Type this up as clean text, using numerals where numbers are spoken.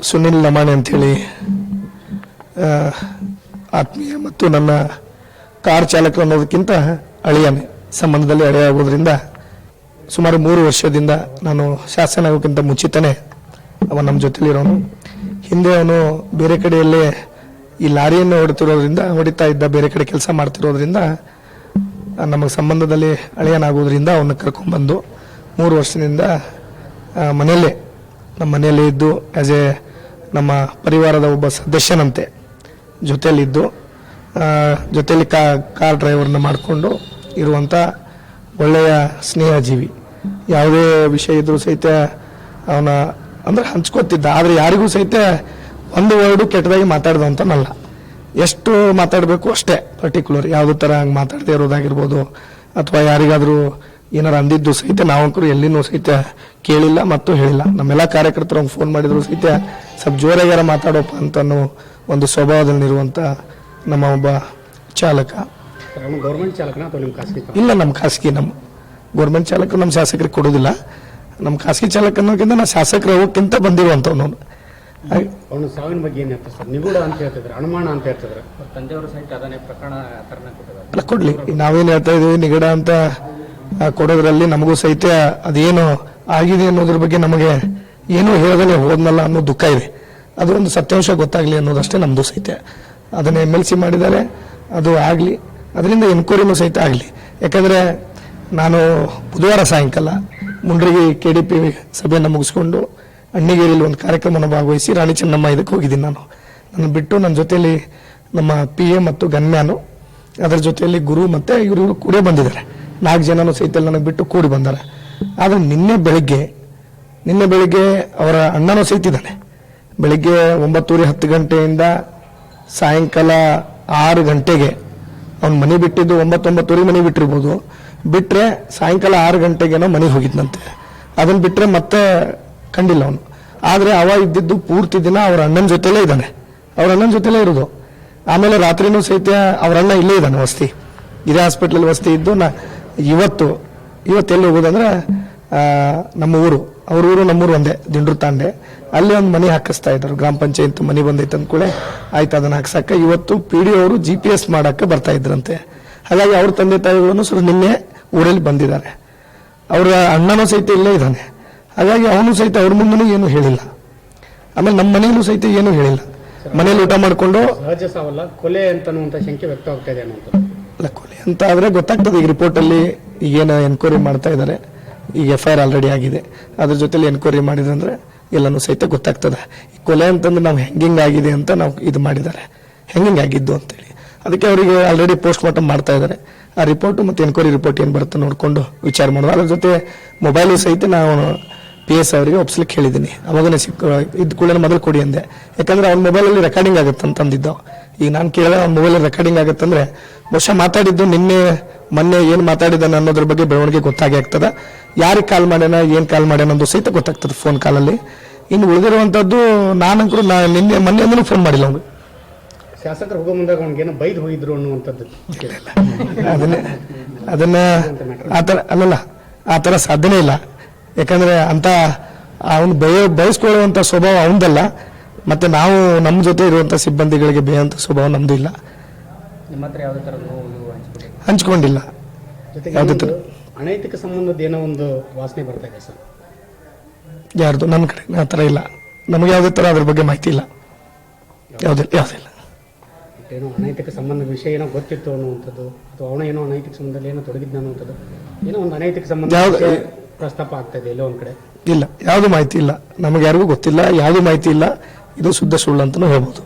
ಸುನಿಲ್ ಲಮಾಣಿ ಅಂಥೇಳಿ ಆತ್ಮೀಯ ಮತ್ತು ನನ್ನ ಕಾರ್ ಚಾಲಕ ಅನ್ನೋದಕ್ಕಿಂತ ಅಳಿಯನೇ ಸಂಬಂಧದಲ್ಲಿ ಅಳಿಯಾಗೋದ್ರಿಂದ ಸುಮಾರು 3 ವರ್ಷದಿಂದ ನಾನು ಶಾಸನ ಆಗೋಕ್ಕಿಂತ ಮುಂಚಿತನೇ ಅವ ನಮ್ಮ ಜೊತೆಲಿರೋನು. ಹಿಂದೆ ಅವನು ಬೇರೆ ಕಡೆಯಲ್ಲೇ ಈ ಲಾರಿಯನ್ನು ಹೊಡಿತಾ ಇದ್ದ, ಬೇರೆ ಕಡೆ ಕೆಲಸ ಮಾಡ್ತಿರೋದ್ರಿಂದ ನಮಗೆ ಸಂಬಂಧದಲ್ಲಿ ಅಳಿಯನಾಗೋದ್ರಿಂದ ಅವನ್ನ ಕರ್ಕೊಂಡ್ಬಂದು 3 ವರ್ಷದಿಂದ ಮನೆಯಲ್ಲೇ ನಮ್ಮ ಮನೆಯಲ್ಲೇ ಇದ್ದು ಆ್ಯಸ್ ಎ ನಮ್ಮ ಪರಿವಾರದ ಒಬ್ಬ ಸದಸ್ಯನಂತೆ ಜೊತೆಯಲ್ಲಿದ್ದು ಜೊತೆಯಲ್ಲಿ ಕಾರ್ ಡ್ರೈವರ್ನ ಮಾಡಿಕೊಂಡು ಇರುವಂಥ ಒಳ್ಳೆಯ ಸ್ನೇಹಜೀವಿ. ಯಾವುದೇ ವಿಷಯ ಇದ್ರೂ ಸಹಿತ ಅವನ ಅಂದರೆ ಹಂಚ್ಕೋತಿದ್ದ, ಆದರೆ ಯಾರಿಗೂ ಸಹಿತ ಒಂದು ವರ್ಡು ಕೆಟ್ಟದಾಗಿ ಮಾತಾಡ್ದಂತನಲ್ಲ. ಎಷ್ಟು ಮಾತಾಡಬೇಕು ಅಷ್ಟೇ ಪರ್ಟಿಕ್ಯುಲರ್, ಯಾವುದೇ ಥರ ಹಂಗೆ ಮಾತಾಡದೇ ಇರೋದಾಗಿರ್ಬೋದು ಅಥವಾ ಯಾರಿಗಾದರೂ ಏನಾರು ಅಂದಿದ್ದು ಸಹಿತ ನಾವಂಕರು ಎಲ್ಲಿನೂ ಸಹಿತ ಕೇಳಿಲ್ಲ ಮತ್ತು ಹೇಳಿಲ್ಲ. ನಮ್ಮೆಲ್ಲ ಕಾರ್ಯಕರ್ತರು ಅವ್ನು ಫೋನ್ ಮಾಡಿದ್ರು ಸಹಿತ ಸ್ವಲ್ಪ ಜೋರಾಗ್ಯಾರ ಮಾತಾಡೋಪ್ಪ ಅಂತ ಒಂದು ಸ್ವಭಾವದಲ್ಲಿರುವಂಥ ನಮ್ಮ ಒಬ್ಬ ಚಾಲಕ. ಗೌರ್ಮೆಂಟ್ ಚಾಲಕನ ಅಥವಾ ನಿಮ್ಮ ಖಾಸಗಿ? ಇಲ್ಲ, ನಮ್ಮ ಖಾಸಗಿ. ನಮ್ಮ ಗೌರ್ಮೆಂಟ್ ಚಾಲಕರು ನಮ್ಮ ಶಾಸಕರಿಗೆ ಕೊಡೋದಿಲ್ಲ. ನಮ್ಮ ಖಾಸಗಿ ಚಾಲಕ ಅನ್ನೋಕ್ಕಿಂತ ನಾ ಶಾಸಕರು ಹೋಗೋಕ್ಕಿಂತ ಬಂದಿರುವಂಥವ್ನು. ಅವನು ಸಾವಿನ ಬಗ್ಗೆ ಏನು ಹೇಳ್ತಾರೆ ಸರ್? ನಿಗೂಢ ಅಂತ ಹೇಳ್ತಿದ್ರೆ, ಅನುಮಾನ ಅಂತ ಹೇಳ್ತಿದ್ರೆ, ತಂದೆಯವರು ಸಹಿತ ಅದನ್ನೇ ಪ್ರಕರಣ ಕೊಟ್ಟಿದ್ದಾರೆ. ಅಲ್ಲ, ಕೊಡ್ಲಿ. ನಾವೇನು ಹೇಳ್ತಾ ಇದೀವಿ, ನಿಗಡ ಅಂತ ಕೊಡೋದ್ರಲ್ಲಿ ನಮಗೂ ಸಹಿತ ಅದೇನು ಆಗಿದೆ ಅನ್ನೋದ್ರ ಬಗ್ಗೆ ನಮಗೆ ಏನೂ ಹೇಳದಲ್ಲೇ ಹೋದ್ನಲ್ಲ ಅನ್ನೋ ದುಃಖ ಇದೆ. ಅದು ಒಂದು ಸತ್ಯಾಂಶ ಗೊತ್ತಾಗ್ಲಿ ಅನ್ನೋದಷ್ಟೇ ನಮ್ದು ಸಹಿತ. ಅದನ್ನ MLC ಮಾಡಿದ್ದಾರೆ, ಅದು ಆಗಲಿ, ಅದರಿಂದ ಎನ್ಕ್ವೈರಿನೂ ಸಹಿತ ಆಗಲಿ. ಯಾಕಂದರೆ ನಾನು ಬುಧವಾರ ಸಾಯಂಕಾಲ ಮುಂಡ್ರಿಗಿ KDP ಸಭೆಯನ್ನು ಮುಗಿಸ್ಕೊಂಡು ಅಣ್ಣಿಗೇರಿಯಲ್ಲಿ ಒಂದು ಕಾರ್ಯಕ್ರಮವನ್ನು ಭಾಗವಹಿಸಿ ರಾಣಿ ಚೆನ್ನಮ್ಮ ಇದಕ್ಕೆ ಹೋಗಿದ್ದೀನಿ. ನನ್ನ ಬಿಟ್ಟು ನನ್ನ ಜೊತೆಯಲ್ಲಿ ನಮ್ಮ PA ಮತ್ತು ಗನ್ಮ್ಯಾನು, ಅದರ ಜೊತೆಯಲ್ಲಿ ಗುರು ಮತ್ತು ಇವರು ಕೂಡ ಬಂದಿದ್ದಾರೆ. 4 ಜನನೂ ಸಹಿತ ನನಗೆ ಬಿಟ್ಟು ಕೂಡಿ ಬಂದಾರೆ. ಆದರೆ ನಿನ್ನೆ ಬೆಳಿಗ್ಗೆ ಅವರ ಅಣ್ಣನೂ ಸಹಿತಿದ್ದಾನೆ. ಬೆಳಿಗ್ಗೆ 9:10 ಗಂಟೆಯಿಂದ ಸಾಯಂಕಾಲ 6 ಗಂಟೆಗೆ ಅವ್ನು ಮನೆ ಬಿಟ್ಟಿದ್ದು 9:30 ಮನೆ ಬಿಟ್ಟಿರ್ಬೋದು. ಬಿಟ್ಟರೆ ಸಾಯಂಕಾಲ 6 ಗಂಟೆಗೇನೋ ಮನೆಗೆ ಹೋಗಿದ್ನಂತೆ. ಅದನ್ನು ಬಿಟ್ಟರೆ ಮತ್ತೆ ಕಂಡಿಲ್ಲ ಅವನು. ಆದರೆ ಅವ ಇದ್ದಿದ್ದು ಪೂರ್ತಿ ದಿನ ಅವ್ರ ಅಣ್ಣನ ಜೊತೆಲೇ ಇದ್ದಾನೆ, ಅವ್ರ ಅಣ್ಣನ ಜೊತೆಲೇ ಇರೋದು. ಆಮೇಲೆ ರಾತ್ರಿನೂ ಸಹಿತ ಅವ್ರ ಅಣ್ಣ ಇಲ್ಲೇ ಇದ್ದಾನೆ, ವಸ್ತಿ, ಇದೇ ಹಾಸ್ಪಿಟ್ಲಲ್ಲಿ ವಸ್ತಿ ಇದ್ದು. ಇವತ್ತು ಎಲ್ಲಿ ಹೋಗೋದಂದ್ರೆ ನಮ್ಮ ಊರು, ಅವ್ರ ಊರು ನಮ್ಮೂರು ಒಂದೇ, ದಿಂಡ್ರು ತಾಂಡೆ. ಅಲ್ಲಿ ಒಂದು ಮನೆ ಹಾಕಿಸ್ತಾ ಇದ್ರು, ಗ್ರಾಮ ಪಂಚಾಯತ್ ಮನೆ ಬಂದೈತೆ ಅಂದ್ಕೂಳೆ ಆಯ್ತು ಅದನ್ನ ಹಾಕ್ಸಕ್ಕ ಇವತ್ತು PDO ಅವರು GPS ಮಾಡಕ್ಕೆ ಬರ್ತಾ ಇದ್ರಂತೆ. ಹಾಗಾಗಿ ಅವ್ರ ತಂದೆ ತಾಯಿಗಳನ್ನು ಸ್ವಲ್ಪ ನಿನ್ನೆ ಊರಲ್ಲಿ ಬಂದಿದ್ದಾರೆ. ಅವರ ಅಣ್ಣನೂ ಸಹಿತ ಇಲ್ಲೇ ಇದ್ದಾನೆ. ಹಾಗಾಗಿ ಅವನು ಸಹಿತ ಅವ್ರ ಮುಂದೂ ಏನು ಹೇಳಿಲ್ಲ. ಆಮೇಲೆ ನಮ್ಮ ಮನೆಯಲ್ಲೂ ಸಹಿತ ಏನು ಹೇಳಿಲ್ಲ. ಮನೇಲಿ ಊಟ ಮಾಡಿಕೊಂಡು ಸಹಜ ಸಾವಲ್ಲ, ಕೊಲೆ ಅಂತನ್ನುವಂಥ ಶಂಕೆ ವ್ಯಕ್ತವಾಗ್ತಾ ಇದೆ ಅನ್ನೋದು. ಅಲ್ಲ, ಕೊಲೆ ಅಂತ ಆದರೆ ಗೊತ್ತಾಗ್ತದೆ. ಈಗ ರಿಪೋರ್ಟಲ್ಲಿ ಈಗೇನು ಎನ್ಕ್ವೈರಿ ಮಾಡ್ತಾ ಇದ್ದಾರೆ. ಈಗ FIR ಆಲ್ರೆಡಿ ಆಗಿದೆ. ಅದ್ರ ಜೊತೆಲಿ ಎನ್ಕ್ವೈರಿ ಮಾಡಿದಂದ್ರೆ ಎಲ್ಲನೂ ಸಹಿತ ಗೊತ್ತಾಗ್ತದೆ. ಈ ಕೊಲೆ ಅಂತಂದ್ರೆ ನಾವು ಹೆಂಗಿಂಗಾಗಿದೆ ಅಂತ ನಾವು ಇದು ಮಾಡಿದ್ದಾರೆ, ಹೆಂಗಿಂಗಾಗಿದ್ದು ಅಂತೇಳಿ. ಅದಕ್ಕೆ ಅವರಿಗೆ ಆಲ್ರೆಡಿ ಪೋಸ್ಟ್ ಮಾರ್ಟಮ್ ಮಾಡ್ತಾ ಇದ್ದಾರೆ. ಆ ರಿಪೋರ್ಟು ಮತ್ತು ಎನ್ಕ್ವೈರಿ ರಿಪೋರ್ಟ್ ಏನು ಬರುತ್ತೆ ನೋಡಿಕೊಂಡು ವಿಚಾರ ಮಾಡೋದು. ಅದ್ರ ಜೊತೆ ಮೊಬೈಲು ಸಹಿತ ನಾವು PS ಅವರಿಗೆ ಒಪ್ಸ್ಲಿಕ್ಕೆ ಹೇಳಿದ್ದೀನಿ. ಅವಾಗನೇ ಇದ್ದ ಕೂಡ ಮೊದಲು ಕೊಡಿ ಅಂದೆ. ಯಾಕಂದ್ರೆ ಅವ್ನ ಮೊಬೈಲಲ್ಲಿ ರೆಕಾರ್ಡಿಂಗ್ ಆಗುತ್ತೆ ಅಂತಂದಿದ್ದು. ಈಗ ನಾನು ಕೇಳಿದ್ರೆ ಅವ್ನ ಮೊಬೈಲಲ್ಲಿ ರೆಕಾರ್ಡಿಂಗ್ ಆಗುತ್ತಂದ್ರೆ ಬಹುಶಃ ಮಾತಾಡಿದ್ದು ಮೊನ್ನೆ ಏನು ಮಾತಾಡಿದ್ದಾನೆ ಅನ್ನೋದ್ರ ಬಗ್ಗೆ ಬೆಳವಣಿಗೆ ಗೊತ್ತಾಗಿ ಆಗ್ತದೆ. ಯಾರಿಗೆ ಕಾಲ್ ಮಾಡ್ಯಾನ, ಏನು ಕಾಲ್ ಮಾಡ್ಯಾನ ಅನ್ನೋದು ಸಹಿತ ಗೊತ್ತಾಗ್ತದೆ ಫೋನ್ ಕಾಲಲ್ಲಿ. ಇನ್ನು ಉಳಿದಿರುವಂಥದ್ದು ನಾನಂಕರು ಮೊನ್ನೆ ಫೋನ್ ಮಾಡಿಲ್ಲ ಅವ್ನು. ಶಾಸಕರು ಹೋಗೋ ಮುಂದಾಗ ಅವ್ನಿಗೇನೋ ಬೈದು ಹೋಗಿದ್ರು ಅನ್ನುವಂಥದ್ದು. ಅದನ್ನ ಆ ಥರ ಸಾಧ್ಯನೇ ಇಲ್ಲ. ಯಾಕಂದ್ರೆ ಅಂತ ಅವನು ಬಯಸ್ಕೊಳ್ಳುವಂಥ ಸ್ವಭಾವ ಅವನದಲ್ಲ. ಮತ್ತೆ ನಾವು ನಮ್ಮ ಜೊತೆ ಇರುವಂಥ ಸಿಬ್ಬಂದಿಗಳಿಗೆ ಬೇಯಂಥ ಸ್ವಭಾವ ನಮ್ದು ಇಲ್ಲ, ನಿಮ್ಮ ಹತ್ರ ಯಾವುದೇ ಥರ ಹಂಚ್ಕೊಂಡಿಲ್ಲ. ಜೊತೆಗೆ ಅನೈತಿಕ ಸಂಬಂಧದ ಏನೋ ಒಂದು ವಾಸನೆ ಬರ್ತಾ ಇದೆ ಸರ್. ಯಾರ್ದು? ನನ್ನ ಕಡೆ ಆ ಥರ ಇಲ್ಲ. ನಮಗೆ ಯಾವುದೇ ಥರ ಅದ್ರ ಬಗ್ಗೆ ಮಾಹಿತಿ ಇಲ್ಲ. ಯಾವುದಿಲ್ಲ. ಏನೋ ಅನೈತಿಕ ಸಂಬಂಧದ ವಿಷಯ ಏನೋ ಗೊತ್ತಿತ್ತು ಅನ್ನುವಂಥದ್ದು, ಅಥವಾ ಅವನ ಏನೋ ಅನೈತಿಕ ಸಂಬಂಧದಲ್ಲಿ ಏನೋ ತೊಡಗಿದ್ದ ಅನ್ನುವಂಥದ್ದು, ಏನೋ ಒಂದು ಅನೈತಿಕ ಸಂಬಂಧ ಪ್ರಸ್ತಾಪ ಆಗ್ತಾ ಇದೆ ಎಲ್ಲೋ ಒಂದ್ ಕಡೆ. ಇಲ್ಲ, ಯಾವುದು ಮಾಹಿತಿ ಇಲ್ಲ. ನಮಗೆ ಯಾರಿಗೂ ಗೊತ್ತಿಲ್ಲ, ಯಾವುದು ಮಾಹಿತಿ ಇಲ್ಲ. ಇದು ಶುದ್ಧ ಸುಳ್ಳು ಅಂತಲೂ ಹೇಳ್ಬೋದು.